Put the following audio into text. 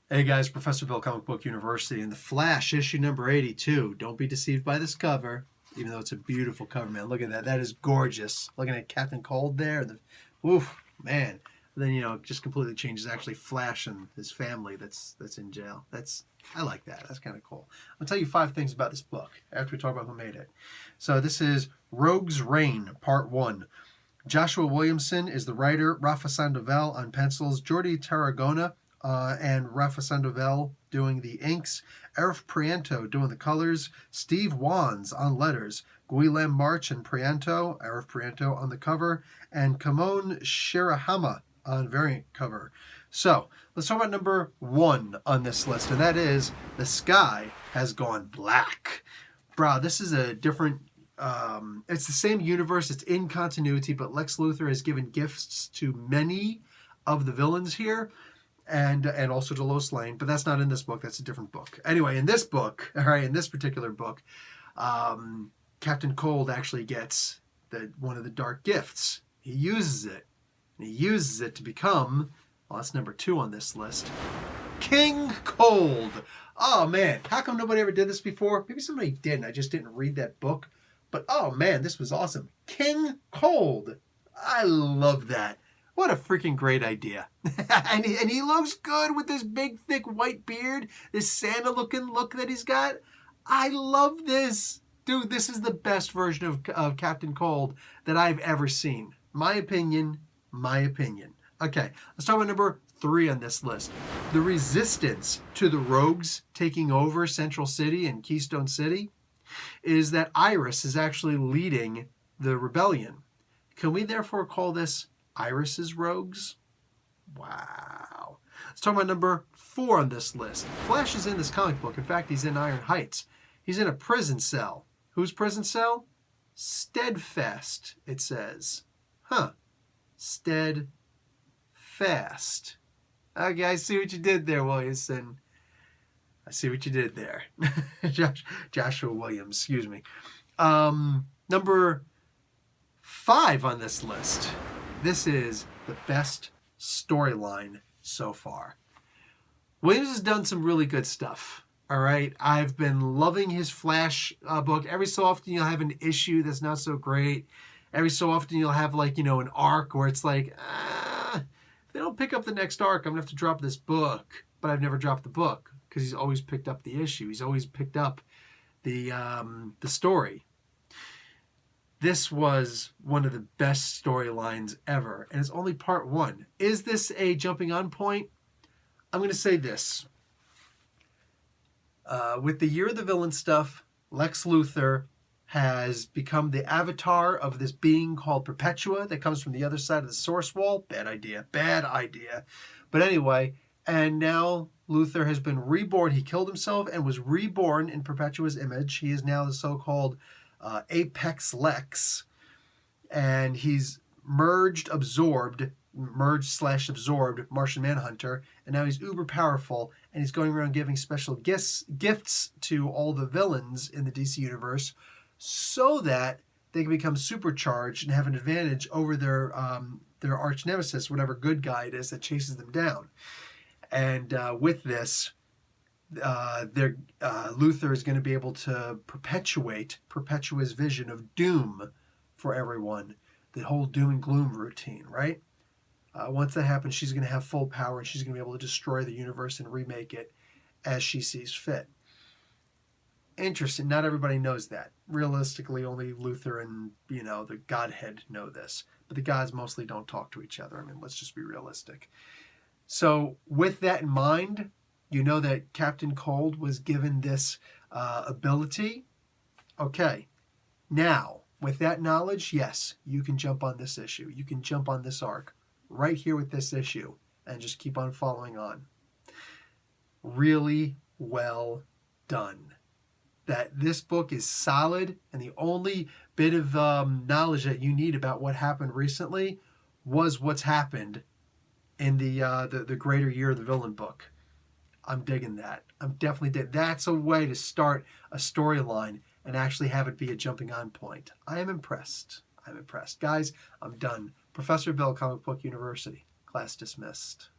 Hey guys, Professor Bill, Comic Book University, and The Flash, issue number 82. Don't be deceived by this cover, even though it's a beautiful cover, man. Look at that. That is gorgeous. Looking at Captain Cold there. Oof, man. And then, it just completely changes. Actually, Flash and his family that's in jail. I like that. That's kind of cool. I'll tell you 5 things about this book after we talk about who made it. So this is Rogue's Reign, Part 1. Joshua Williamson is the writer, Rafa Sandoval on pencils, Jordi Tarragona and Rafa Sandoval doing the inks, Arif Prianto doing the colors, Steve Wands on letters, Guilhem March and Prianto, Arif Prianto on the cover, and Kamon Shirahama on variant cover. So, let's talk about number 1 on this list, and that is The Sky Has Gone Black. Bro, this is a different... it's the same universe, it's in continuity, but Lex Luthor has given gifts to many of the villains here, and also to Lois Lane, but that's not in this book, that's a different book. Anyway, in this book, in this particular book, Captain Cold actually gets one of the dark gifts. He uses it, and he uses it to become, well, that's number 2 on this list, King Cold. Oh man, how come nobody ever did this before? Maybe somebody did, and I just didn't read that book. But oh man, this was awesome. King Cold. I love that. What a freaking great idea. and he looks good with this big, thick white beard, this Santa-looking look that he's got. I love this. Dude, this is the best version of Captain Cold that I've ever seen. My opinion. Okay, let's talk about number 3 on this list. The resistance to the rogues taking over Central City and Keystone City is that Iris is actually leading the rebellion. Can we therefore call this Iris's Rogues? Wow. Let's talk about number 4 on this list. Flash is in this comic book. In fact, he's in Iron Heights. He's in a prison cell. Whose prison cell? Steadfast, it says. Steadfast. Okay, I see what you did there, Williamson. I see what you did there. Joshua Williams, excuse me. Number 5 on this list. This is the best storyline so far. Williams has done some really good stuff. All right. I've been loving his Flash book. Every so often you'll have an issue that's not so great. Every so often you'll have an arc where it's like, if they don't pick up the next arc, I'm going to have to drop this book. But I've never dropped the book because he's always picked up the issue. He's always picked up the story. This was one of the best storylines ever, and it's only part 1. Is this a jumping on point? I'm going to say this. With the Year of the Villain stuff, Lex Luthor has become the avatar of this being called Perpetua that comes from the other side of the source wall. Bad idea. But anyway, and now Luthor has been reborn. He killed himself and was reborn in Perpetua's image. He is now the so-called Apex Lex, and he's merged/absorbed Martian Manhunter, and now he's uber powerful, and he's going around giving special gifts to all the villains in the DC universe so that they can become supercharged and have an advantage over their arch nemesis, whatever good guy it is that chases them down. And with this, Luthor is going to be able to perpetuate Perpetua's vision of doom for everyone, the whole doom and gloom routine, right? Once that happens, she's going to have full power, and she's going to be able to destroy the universe and remake it as she sees fit. Interesting. Not everybody knows that. Realistically, only Luthor and, the Godhead know this. But the gods mostly don't talk to each other. I mean, let's just be realistic. So with that in mind, you know that Captain Cold was given this ability. Okay. Now, with that knowledge, yes, you can jump on this issue. You can jump on this arc right here with this issue and just keep on following on. Really well done. That this book is solid, and the only bit of knowledge that you need about what happened recently was what's happened in the greater Year of the Villain book. I'm digging that. I'm definitely digging. That's a way to start a storyline and actually have it be a jumping on point. I am impressed. Guys, I'm done. Professor Bill, Comic Book University. Class dismissed.